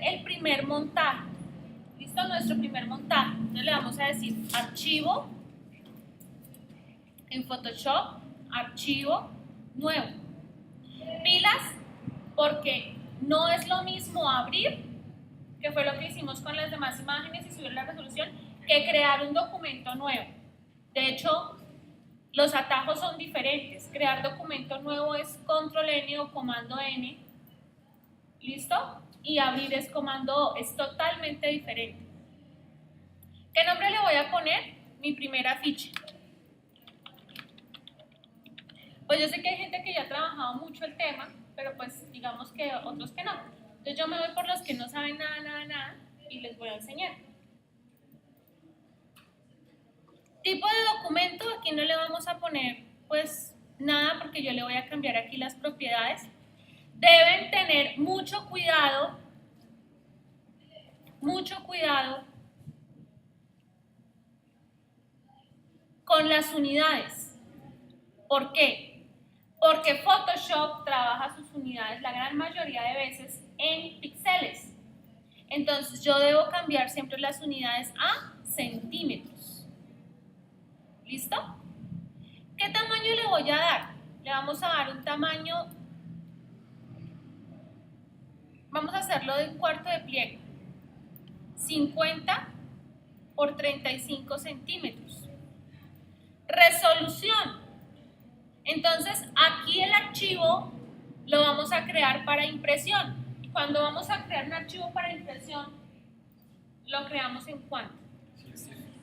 el primer montaje. ¿Listo? Nuestro primer montaje. Entonces le vamos a decir archivo, en Photoshop, archivo nuevo. Pilas, porque no es lo mismo abrir, que fue lo que hicimos con las demás imágenes y subir la resolución, que crear un documento nuevo. De hecho, los atajos son diferentes. Crear documento nuevo es control N o comando N. ¿Listo? Y abrir es comando O. Es totalmente diferente. ¿Qué nombre le voy a poner? Mi primera ficha. Pues yo sé que hay gente que ya ha trabajado mucho el tema, pero pues digamos que otros que no. Entonces yo me voy por los que no saben nada y les voy a enseñar. Tipo de documento, aquí no le vamos a poner pues nada porque yo le voy a cambiar aquí las propiedades. Deben tener mucho cuidado con las unidades. ¿Por qué? Porque Photoshop trabaja sus unidades la gran mayoría de veces en píxeles. Entonces yo debo cambiar siempre las unidades a centímetros. ¿Listo? ¿Qué tamaño le voy a dar? Le vamos a dar un tamaño, vamos a hacerlo de un cuarto de pliegue, 50 por 35 centímetros. Resolución. Entonces aquí el archivo lo vamos a crear para impresión. Cuando vamos a crear un archivo para impresión, lo creamos en ¿cuánto?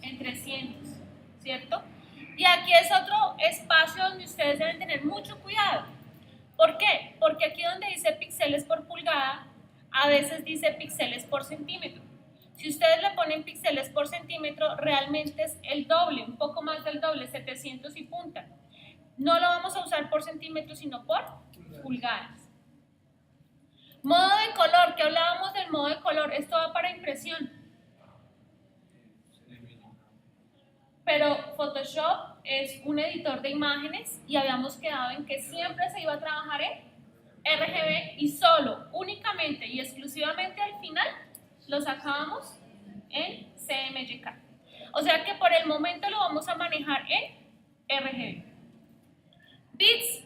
En 300, ¿cierto? Y aquí es otro espacio donde ustedes deben tener mucho cuidado. ¿Por qué? Porque aquí donde dice píxeles por pulgada, a veces dice píxeles por centímetro. Si ustedes le ponen píxeles por centímetro, realmente es el doble, un poco más del doble, 700 y punta. No lo vamos a usar por centímetros, sino por pulgadas. Modo de color, que hablábamos del modo de color, esto va para impresión. Pero Photoshop es un editor de imágenes y habíamos quedado en que siempre se iba a trabajar en RGB y solo, únicamente y exclusivamente al final lo sacábamos en CMYK. O sea que por el momento lo vamos a manejar en RGB. Bits,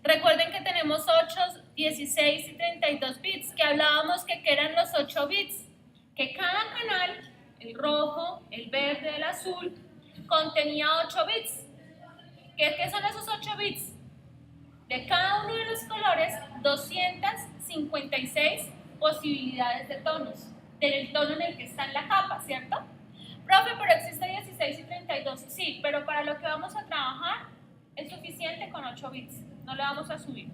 recuerden que tenemos 8, 16 y 32 bits, que hablábamos que eran los 8 bits, que cada canal, el rojo, el verde, el azul, contenía 8 bits. ¿Qué son esos 8 bits? De cada uno de los colores, 256 posibilidades de tonos, del tono en el que está en la capa, ¿cierto? Profe, pero existe 16 y 32. Sí, pero para lo que vamos a trabajar es suficiente con 8 bits, no le vamos a subir.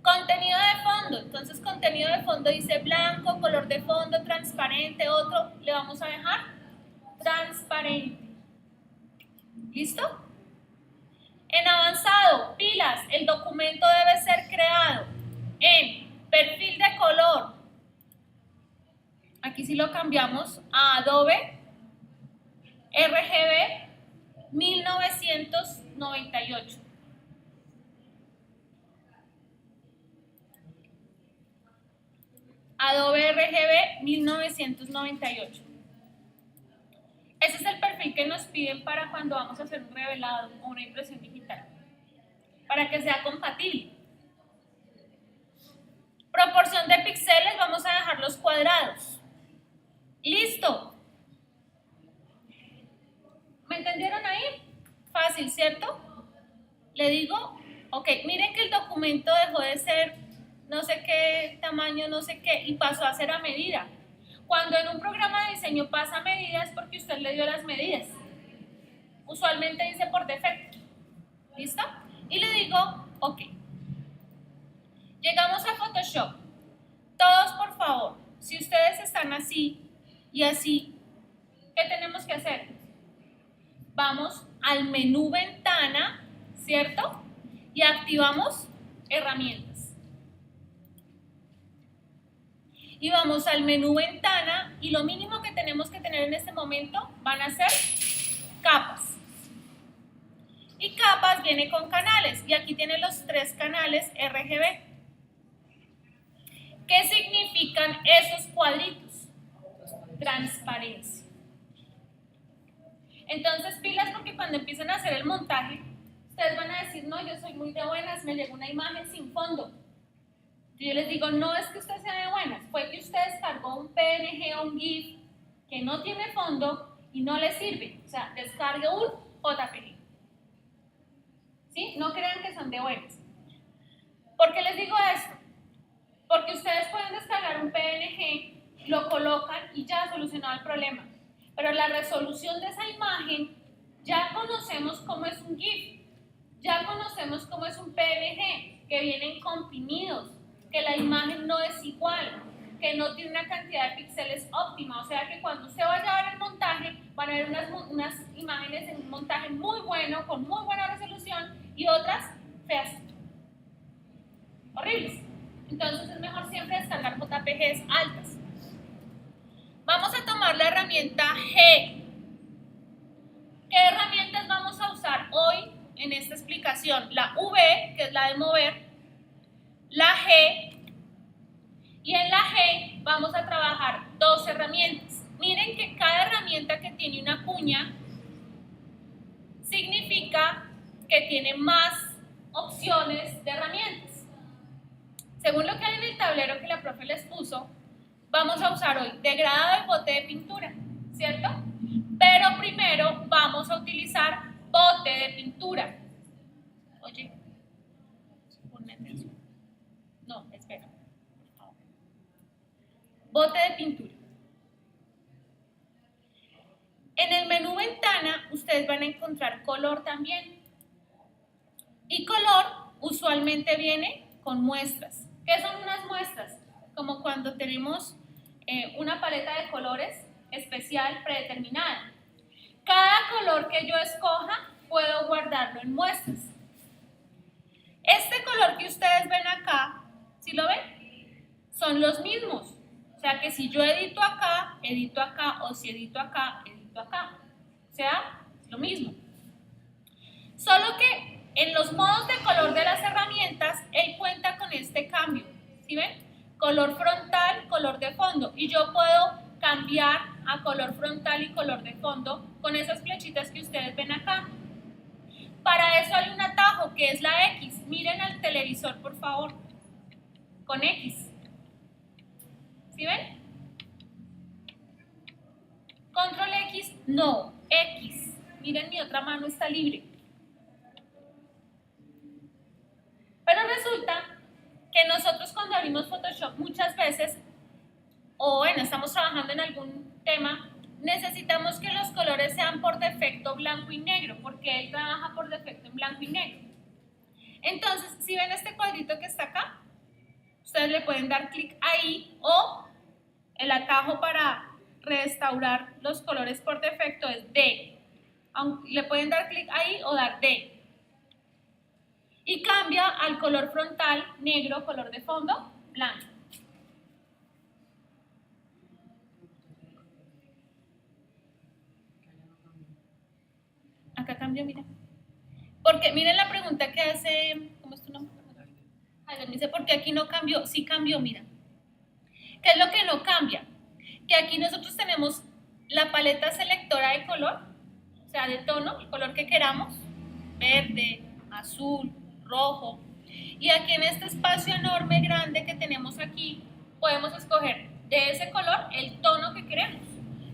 Contenido de fondo, entonces contenido de fondo dice blanco, color de fondo, transparente, otro, le vamos a dejar transparente. ¿Listo? En avanzado, pilas, el documento debe ser creado en perfil de color. Aquí sí lo cambiamos a Adobe RGB 1998. Adobe RGB 1998. Ese es el perfil que nos piden para cuando vamos a hacer un revelado o una impresión digital, para que sea compatible. Proporción de píxeles, vamos a dejar los cuadrados. ¡Listo! ¿Me entendieron ahí? Fácil, ¿cierto? Le digo, ok, miren que el documento dejó de ser no sé qué tamaño, no sé qué, y pasó a ser a medida. Cuando en un programa de diseño pasa a medidas es porque usted le dio las medidas. Usualmente dice por defecto. ¿Listo? Y le digo, ok. Llegamos a Photoshop. Todos, por favor, si ustedes están así y así, ¿qué tenemos que hacer? Vamos al menú ventana, ¿cierto? Y activamos herramientas. Y vamos al menú ventana y lo mínimo que tenemos que tener en este momento van a ser capas. Y capas viene con canales y aquí tiene los 3 canales RGB. ¿Qué significa significan esos cuadritos? Transparencia. Entonces, pilas, porque cuando empiecen a hacer el montaje, ustedes van a decir, no, yo soy muy de buenas, me llegó una imagen sin fondo. Yo les digo, no es que usted sea de buenas, fue que usted descargó un PNG o un GIF que no tiene fondo y no le sirve. O sea, descargue un JPG. ¿Sí? No crean que son de buenas. ¿Por qué les digo esto? Porque ustedes pueden descargar un PNG, lo colocan y ya solucionado el problema. Pero la resolución de esa imagen, ya conocemos cómo es un GIF, ya conocemos cómo es un PNG, que vienen comprimidos, que la imagen no es igual, que no tiene una cantidad de píxeles óptima. O sea que cuando usted vaya a ver el montaje, van a ver unas imágenes en un montaje muy bueno, con muy buena resolución, y otras feas, horribles. Entonces es mejor siempre descargar JPGs altas. Vamos a tomar la herramienta G. ¿Qué herramientas vamos a usar hoy en esta explicación? La V, que es la de mover, la G, y en la G vamos a trabajar dos herramientas. Miren que cada herramienta que tiene una cuña significa que tiene más opciones de herramientas. Según lo que hay en el tablero que la profe les puso, vamos a usar hoy degradado y bote de pintura, ¿cierto? Pero primero vamos a utilizar bote de pintura. Oye, ponme atención. No, espera, por favor. Bote de pintura. En el menú ventana ustedes van a encontrar color también. Y color usualmente viene con muestras. ¿Qué son unas muestras? Como cuando tenemos una paleta de colores especial predeterminada. Cada color que yo escoja puedo guardarlo en muestras. Este color que ustedes ven acá, ¿sí lo ven? Son los mismos. O sea que si yo edito acá, o si edito acá, edito acá. O sea, es lo mismo. Solo que en los modos de color de las herramientas, él cuenta con este cambio. ¿Sí ven? Color frontal, color de fondo. Y yo puedo cambiar a color frontal y color de fondo con esas flechitas que ustedes ven acá. Para eso hay un atajo que es la X. Miren al televisor, por favor. Con X. ¿Sí ven? Control X, no. X. Miren, mi otra mano está libre. Pero resulta que nosotros cuando abrimos Photoshop muchas veces, o bueno, estamos trabajando en algún tema, necesitamos que los colores sean por defecto blanco y negro, porque él trabaja por defecto en blanco y negro. Entonces, si ven este cuadrito que está acá, ustedes le pueden dar clic ahí, o el atajo para restaurar los colores por defecto es D. Le pueden dar clic ahí o dar D. Y cambia al color frontal negro, color de fondo blanco. Acá cambió, mira. Porque miren la pregunta que hace, ¿cómo es tu nombre? Ay, me dice, ¿por qué aquí no cambió? Sí cambió, mira. ¿Qué es lo que no cambia? Que aquí nosotros tenemos la paleta selectora de color, o sea, de tono, el color que queramos, verde, azul, rojo. Y aquí en este espacio enorme, grande que tenemos aquí, podemos escoger de ese color el tono que queremos.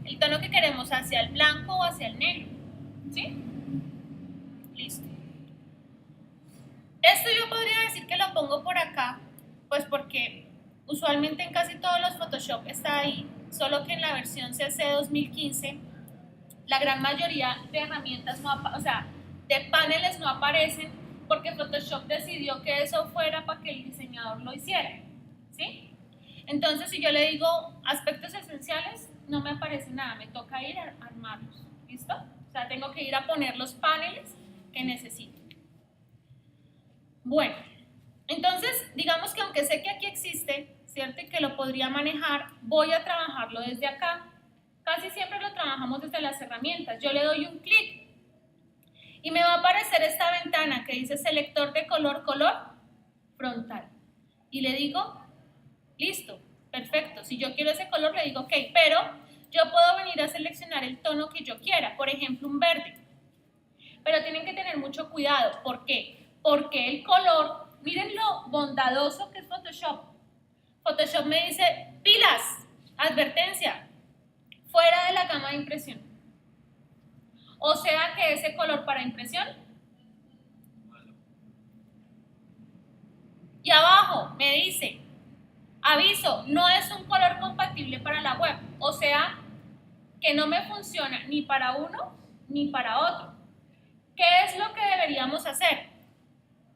El tono que queremos hacia el blanco o hacia el negro. ¿Sí? Listo. Esto yo podría decir que lo pongo por acá, pues porque usualmente en casi todos los Photoshop está ahí, solo que en la versión CC 2015 la gran mayoría de herramientas, o sea, de paneles no aparecen porque Photoshop decidió que eso fuera para que el diseñador lo hiciera, ¿sí? Entonces, si yo le digo aspectos esenciales, no me aparece nada, me toca ir a armarlos, ¿listo? O sea, tengo que ir a poner los paneles que necesito. Bueno, entonces, digamos que aunque sé que aquí existe, ¿cierto? Y que lo podría manejar, voy a trabajarlo desde acá. Casi siempre lo trabajamos desde las herramientas. Yo le doy un clic y me va a aparecer esta ventana que dice selector de color, color frontal. Y le digo, listo, perfecto. Si yo quiero ese color, le digo ok, pero yo puedo venir a seleccionar el tono que yo quiera, por ejemplo, un verde. Pero tienen que tener mucho cuidado. ¿Por qué? Porque el color, miren lo bondadoso que es Photoshop. Photoshop me dice, pilas, advertencia, fuera de la gama de impresión. O sea que ese color para impresión. Y abajo me dice, aviso, no es un color compatible para la web. O sea que no me funciona ni para uno ni para otro. ¿Qué es lo que deberíamos hacer?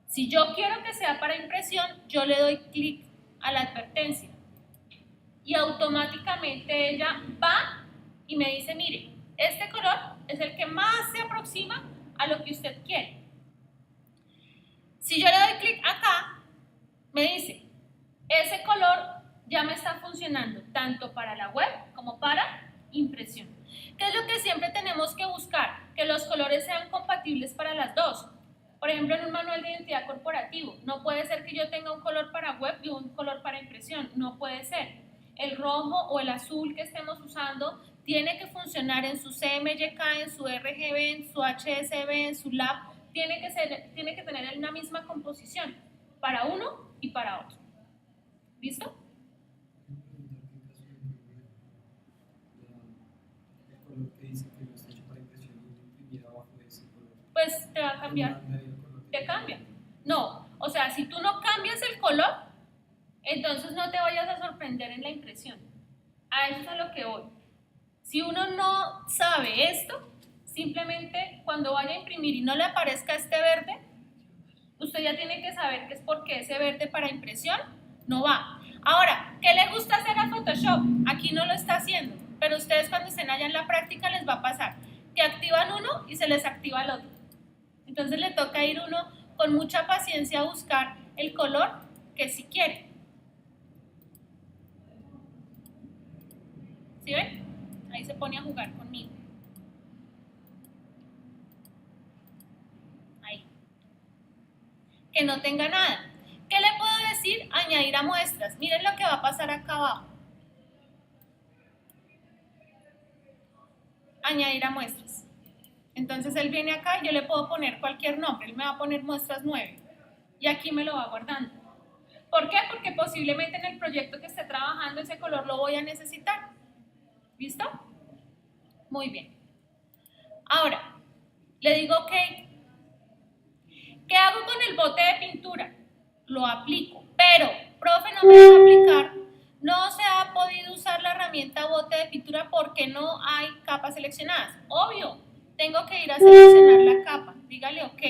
Si yo quiero que sea para impresión, yo le doy clic a la advertencia y automáticamente ella va y me dice, mire, este color es el que más se aproxima a lo que usted quiere. Si yo le doy clic acá, me dice, ese color ya me está funcionando tanto para la web como para impresión. ¿Qué es lo que siempre tenemos que buscar? Que los colores sean compatibles para las dos. Por ejemplo, en un manual de identidad corporativo, no puede ser que yo tenga un color para web y un color para impresión, no puede ser. El rojo o el azul que estemos usando tiene que funcionar en su CMYK, en su RGB, en su HSB, en su LAB, tiene que tener una misma composición para uno y para otro. ¿Listo? Pues te va a cambiar, te cambia. No, o sea, si tú no cambias el color, entonces no te vayas a sorprender en la impresión. A eso es a lo que voy. Si uno no sabe esto, simplemente cuando vaya a imprimir y no le aparezca este verde, usted ya tiene que saber que es porque ese verde para impresión no va. Ahora, ¿qué le gusta hacer a Photoshop? Aquí no lo está haciendo, pero ustedes cuando estén allá en la práctica les va a pasar que activan uno y se les activa el otro. Entonces le toca ir uno con mucha paciencia a buscar el color que sí quiere. ¿Sí ven? Ahí se pone a jugar conmigo. Ahí. Que no tenga nada. ¿Qué le puedo decir? Añadir a muestras. Miren lo que va a pasar acá abajo. Añadir a muestras. Entonces él viene acá y yo le puedo poner cualquier nombre. Él me va a poner muestras 9. Y aquí me lo va guardando. ¿Por qué? Porque posiblemente en el proyecto que esté trabajando ese color lo voy a necesitar. ¿Listo? Muy bien. Ahora, le digo ok. ¿Qué hago con el bote de pintura? Lo aplico. Pero, profe, no me va a aplicar. No se ha podido usar la herramienta bote de pintura porque no hay capas seleccionadas. Obvio, tengo que ir a seleccionar la capa. Dígale ok.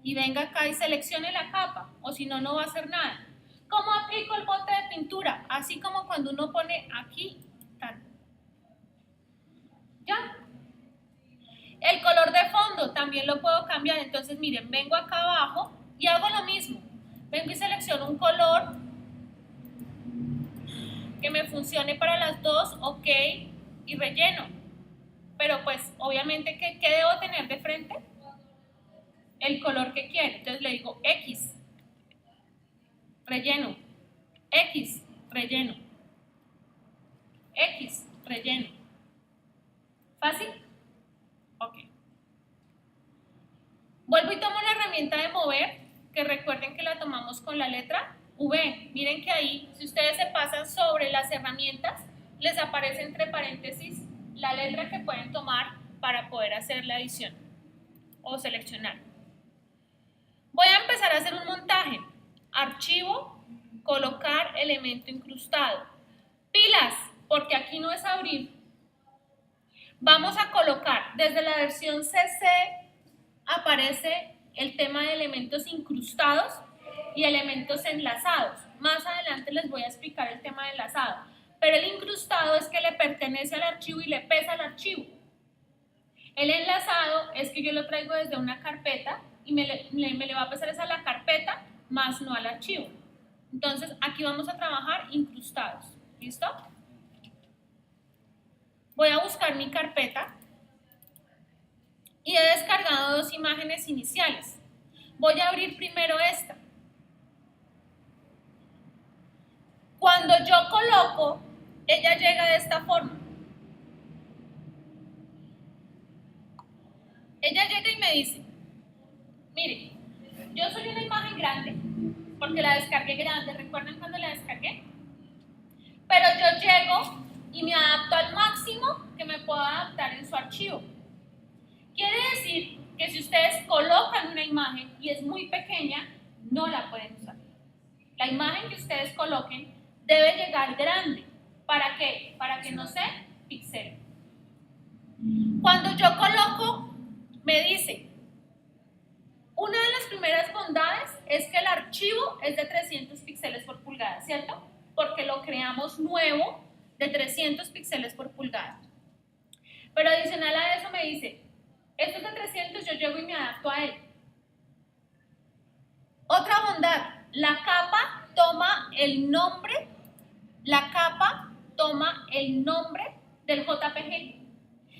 Y venga acá y seleccione la capa. O si no, no va a hacer nada. ¿Cómo aplico el bote de pintura? Así como cuando uno pone aquí, tal. ¿Ya? El color de fondo también lo puedo cambiar. Entonces, miren, vengo acá abajo y hago lo mismo. Vengo y selecciono un color que me funcione para las dos, ok, y relleno. Pero pues, obviamente, ¿qué debo tener de frente? El color que quiero. Entonces le digo X, relleno, X, relleno, X, relleno. ¿Fácil? Ok. Vuelvo y tomo la herramienta de mover, que recuerden que la tomamos con la letra V. Miren que ahí, si ustedes se pasan sobre las herramientas, les aparece entre paréntesis la letra que pueden tomar para poder hacer la edición o seleccionar. Voy a empezar a hacer un montaje. Archivo, colocar elemento incrustado. Pilas, porque aquí no es abrir. Vamos a colocar, desde la versión CC aparece el tema de elementos incrustados y elementos enlazados. Más adelante les voy a explicar el tema de enlazado. Pero el incrustado es que le pertenece al archivo y le pesa al archivo. El enlazado es que yo lo traigo desde una carpeta y me le va a pesar esa a la carpeta, más no al archivo. Entonces, aquí vamos a trabajar incrustados. ¿Listo? Voy a buscar mi carpeta y he descargado dos imágenes iniciales. Voy a abrir primero esta. Cuando yo coloco, ella llega de esta forma. Ella llega y me dice, mire, yo soy una imagen grande, porque la descargué grande, ¿recuerdan cuando la descargué? Pero yo llego y me adapto al máximo que me puedo adaptar en su archivo. Quiere decir que si ustedes colocan una imagen y es muy pequeña, no la pueden usar. La imagen que ustedes coloquen debe llegar grande. ¿Para qué? Para que no se pixele. Cuando yo coloco, me dice, una de las primeras bondades es que el archivo es de 300 píxeles por pulgada, ¿cierto? Porque lo creamos nuevo de 300 píxeles por pulgada. Pero adicional a eso me dice, esto es de 300, yo llego y me adapto a él. Otra bondad, la capa toma el nombre del JPG.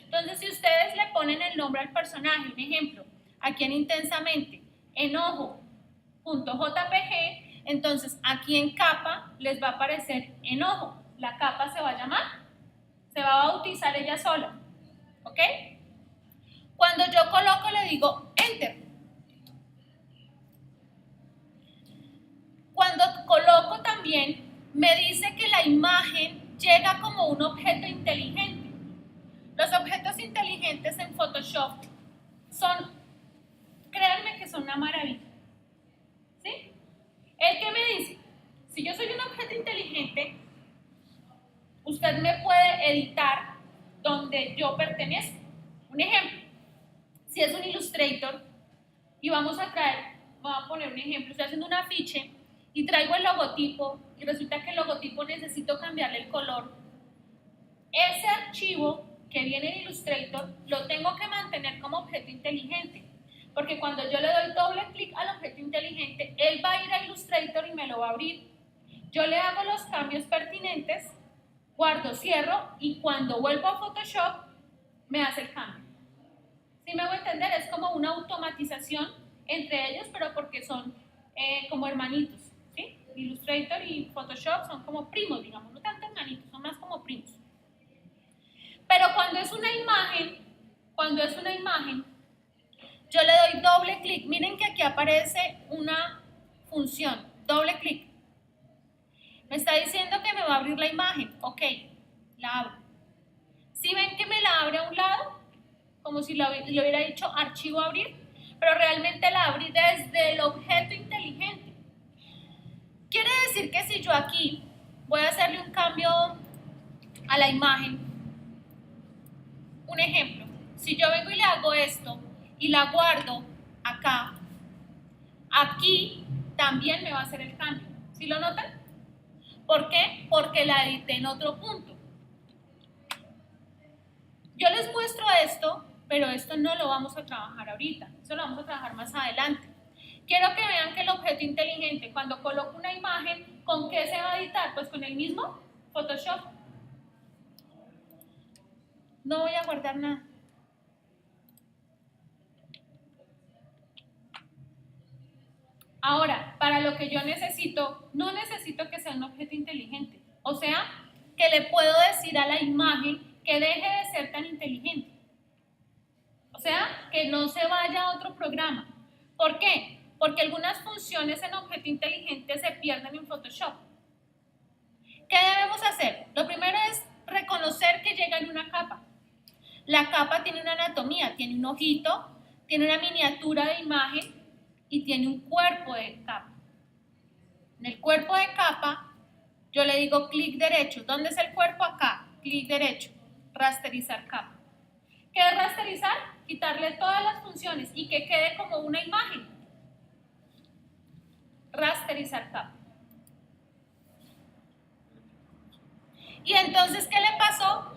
Entonces, si ustedes le ponen el nombre al personaje, un ejemplo, aquí en Intensamente, enojo.jpg, entonces aquí en capa les va a aparecer enojo. La capa se va a llamar, se va a bautizar ella sola, ¿ok? Cuando yo coloco le digo Enter. Cuando coloco también me dice que la imagen llega como un objeto inteligente. Los objetos inteligentes en Photoshop son, créanme que son una maravilla. ¿Sí? ¿El qué me dice? Si yo soy un objeto inteligente, usted me puede editar donde yo pertenezco. Un ejemplo, si es un Illustrator y voy a poner un ejemplo, estoy haciendo un afiche y traigo el logotipo y resulta que el logotipo necesito cambiarle el color. Ese archivo que viene en Illustrator lo tengo que mantener como objeto inteligente, porque cuando yo le doy doble clic al objeto inteligente, él va a ir a Illustrator y me lo va a abrir. Yo le hago los cambios pertinentes, guardo, cierro y cuando vuelvo a Photoshop me hace el cambio. ¿Sí me hago entender? Es como una automatización entre ellos, pero porque son como hermanitos, ¿sí? Illustrator y Photoshop son como primos, digamos, no tanto hermanitos, son más como primos. Pero cuando es una imagen, yo le doy doble clic. Miren que aquí aparece una función, doble clic. Me está diciendo que me va a abrir la imagen. Ok, la abro. ¿Sí ven que me la abre a un lado? Como si le hubiera dicho archivo abrir, pero realmente la abrí desde el objeto inteligente. Quiere decir que si yo aquí voy a hacerle un cambio a la imagen, un ejemplo, si yo vengo y le hago esto y la guardo acá, aquí también me va a hacer el cambio. ¿Sí lo notan? ¿Por qué? Porque la edité en otro punto. Yo les muestro esto, pero esto no lo vamos a trabajar ahorita, eso lo vamos a trabajar más adelante. Quiero que vean que el objeto inteligente, cuando coloco una imagen, ¿con qué se va a editar? Pues con el mismo Photoshop. No voy a guardar nada. Ahora, para lo que yo necesito, no necesito que sea un objeto inteligente. O sea, que le puedo decir a la imagen que deje de ser tan inteligente. O sea, que no se vaya a otro programa. ¿Por qué? Porque algunas funciones en objeto inteligente se pierden en Photoshop. ¿Qué debemos hacer? Lo primero es reconocer que llega en una capa. La capa tiene una anatomía, tiene un ojito, tiene una miniatura de imagen y tiene un cuerpo de capa. En el cuerpo de capa, yo le digo clic derecho. ¿Dónde es el cuerpo? Acá. Clic derecho. Rasterizar capa. ¿Qué es rasterizar? Quitarle todas las funciones y que quede como una imagen. Rasterizar capa. Y entonces, ¿qué le pasó?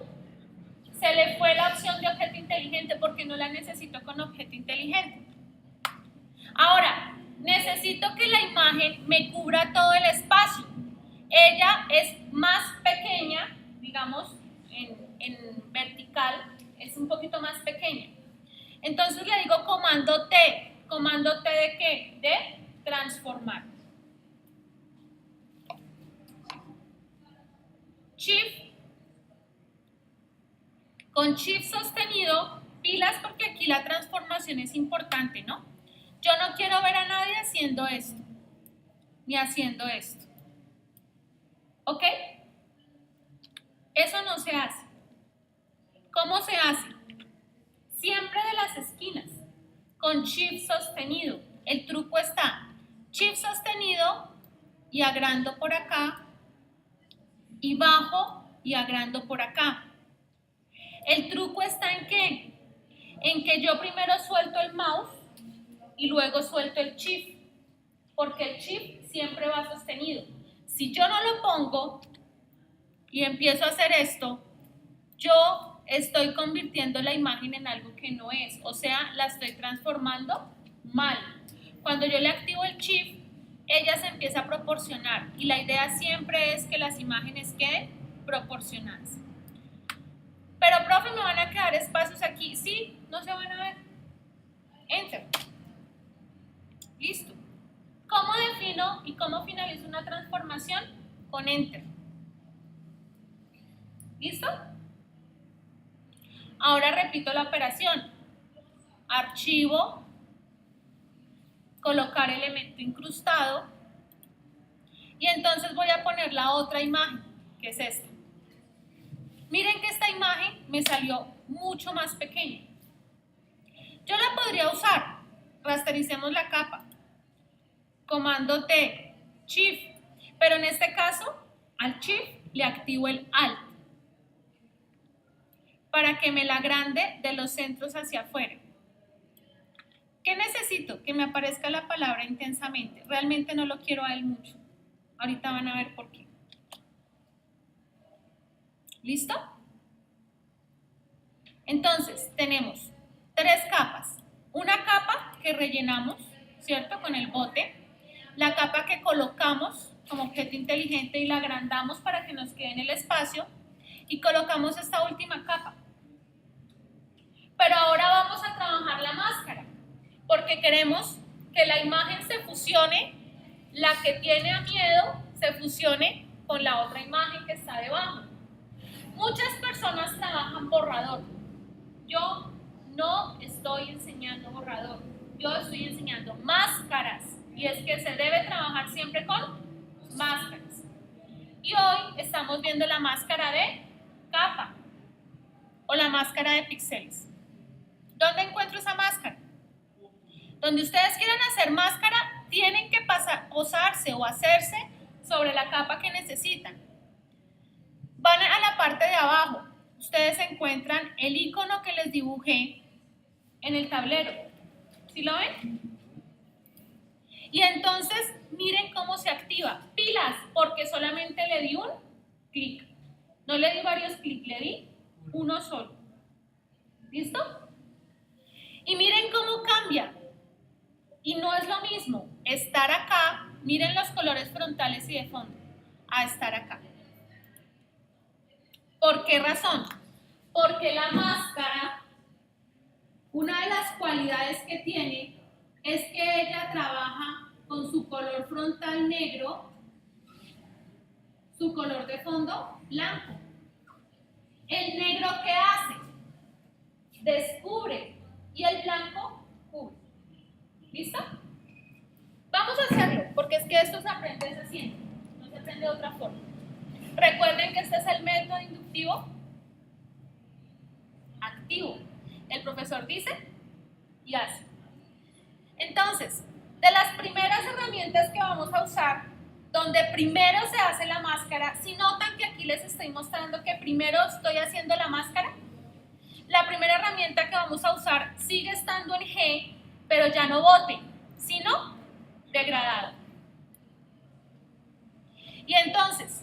Se le fue la opción de objeto inteligente porque no la necesito con objeto inteligente. Ahora, necesito que la imagen me cubra todo el espacio. Ella es más pequeña, digamos, en vertical, es un poquito más pequeña. Entonces le digo comando T. ¿Comando T de qué? De transformar. Shift, con Shift sostenido, pilas porque aquí la transformación es importante, ¿no? Yo no quiero ver a nadie haciendo esto, ni haciendo esto. ¿Ok? Eso no se hace. ¿Cómo se hace? Siempre de las esquinas, con Shift sostenido. El truco está Shift sostenido y agrando por acá, y bajo y agrando por acá. El truco está ¿en qué? En que yo primero suelto el mouse y luego suelto el Shift, porque el Shift siempre va sostenido. Si yo no lo pongo y empiezo a hacer esto, yo estoy convirtiendo la imagen en algo que no es, o sea, la estoy transformando mal. Cuando yo le activo el Shift, ella se empieza a proporcionar y la idea siempre es que las imágenes queden proporcionadas. Pero, profe, ¿me van a quedar espacios aquí? Sí, no se van a ver. Enter. Listo. ¿Cómo defino y cómo finalizo una transformación? Con Enter. ¿Listo? Ahora repito la operación. Archivo, colocar elemento incrustado y entonces voy a poner la otra imagen, que es esta. Miren que esta imagen me salió mucho más pequeña. Yo la podría usar. Rastericemos la capa. Comando T, Shift, pero en este caso al Shift le activo el Alt para que me la agrande de los centros hacia afuera. ¿Qué necesito? Que me aparezca la palabra intensamente. Realmente no lo quiero a él mucho. Ahorita van a ver por qué. ¿Listo? Entonces, tenemos tres capas. Una capa que rellenamos, ¿cierto? Con el bote. La capa que colocamos como objeto inteligente y la agrandamos para que nos quede en el espacio. Y colocamos esta última capa. Pero ahora vamos a trabajar la máscara, porque queremos que la imagen se fusione, la que tiene a miedo se fusione con la otra imagen que está debajo. Muchas personas trabajan borrador. Yo no estoy enseñando borrador, yo estoy enseñando máscaras, y es que se debe trabajar siempre con máscaras. Y hoy estamos viendo la máscara de capa o la máscara de píxeles. ¿Dónde encuentro esa máscara? Donde ustedes quieran hacer máscara, tienen que posarse o hacerse sobre la capa que necesitan. Van a la parte de abajo. Ustedes encuentran el icono que les dibujé en el tablero. ¿Sí lo ven? Y entonces, miren cómo se activa. Pilas, porque solamente le di un clic. No le di varios clics, le di uno solo. ¿Listo? Y miren cómo cambia. Y no es lo mismo estar acá, miren los colores frontales y de fondo, a estar acá. ¿Por qué razón? Porque la máscara, una de las cualidades que tiene es que ella trabaja con su color frontal negro, su color de fondo blanco. ¿El negro qué hace? Descubre, y el blanco cubre. ¿Listo? Vamos a hacerlo, porque es que esto se aprende haciendo, no se aprende de otra forma. Recuerden que este es el método inductivo activo. El profesor dice y hace. Entonces, de las primeras herramientas que vamos a usar, donde primero se hace la máscara, si notan que aquí les estoy mostrando que primero estoy haciendo la máscara, la primera herramienta que vamos a usar sigue estando en G, pero ya no bote, sino degradado. Y entonces,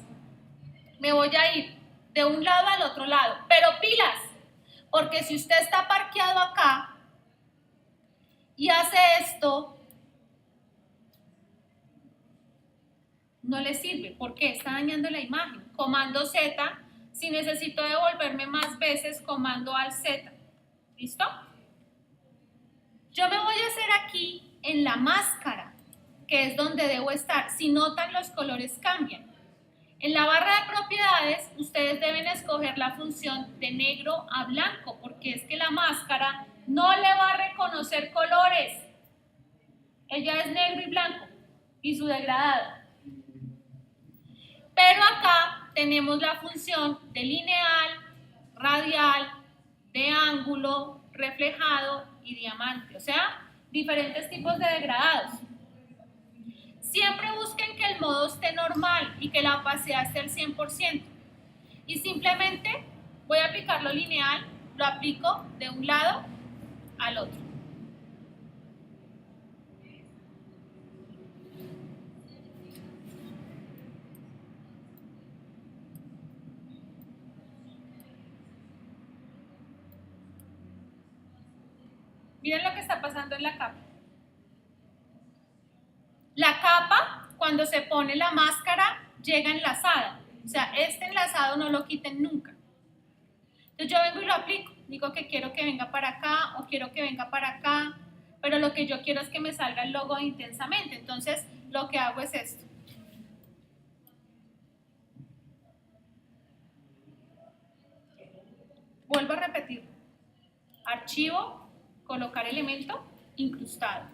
me voy a ir de un lado al otro lado, pero pilas, porque si usted está parqueado acá y hace esto, no le sirve, porque está dañando la imagen. Comando Z, si necesito devolverme más veces, comando al Z. ¿Listo? Yo me voy a hacer aquí en la máscara, que es donde debo estar. Si notan, los colores cambian. En la barra de propiedades, ustedes ustedes deben escoger la función de negro a blanco, porque es que la máscara no le va a reconocer colores. Ella es negro y blanco y su degradado. Pero acá tenemos la función de lineal, radial, de ángulo, reflejado y diamante, o sea, diferentes tipos de degradados. Siempre busquen que el modo esté normal y que la opacidad esté al 100%. Y simplemente voy a aplicar lo lineal, lo aplico de un lado al otro. Miren lo que está pasando en la capa. La capa, cuando se pone la máscara, llega enlazada. O sea, este enlazado no lo quiten nunca. Entonces yo vengo y lo aplico. Digo que quiero que venga para acá o quiero que venga para acá, pero lo que yo quiero es que me salga el logo intensamente. Entonces lo que hago es esto. Vuelvo a repetir. Archivo, colocar elemento, incrustado.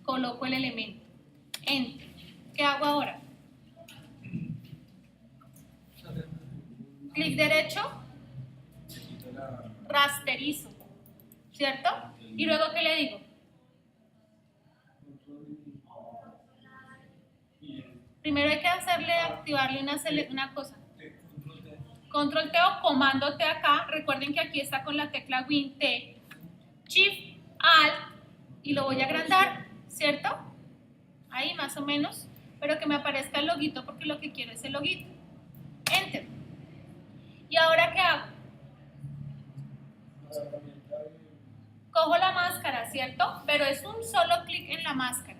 Coloco el elemento. Enter. ¿Qué hago ahora? Clic derecho, rasterizo, ¿cierto? Y luego, ¿qué le digo? Primero hay que activarle una cosa. Control T o comando T acá. Recuerden que aquí está con la tecla Win T. Shift, Alt, y lo voy a agrandar, ¿cierto? Ahí más o menos, pero que me aparezca el loguito porque lo que quiero es el loguito. Enter. ¿Y ahora qué hago? Cojo la máscara, ¿cierto? Pero es un solo clic en la máscara.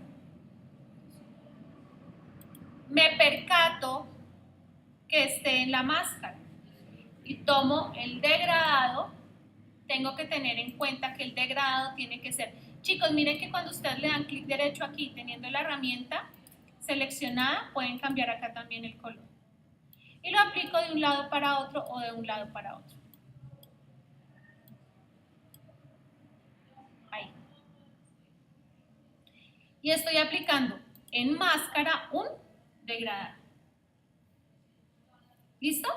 Me percato que esté en la máscara y tomo el degradado. Tengo que tener en cuenta que el degradado tiene que ser... Chicos, miren que cuando ustedes le dan clic derecho aquí, teniendo la herramienta seleccionada, pueden cambiar acá también el color. Y lo aplico de un lado para otro o de un lado para otro. Ahí. Y estoy aplicando en máscara un degradado. ¿Listo?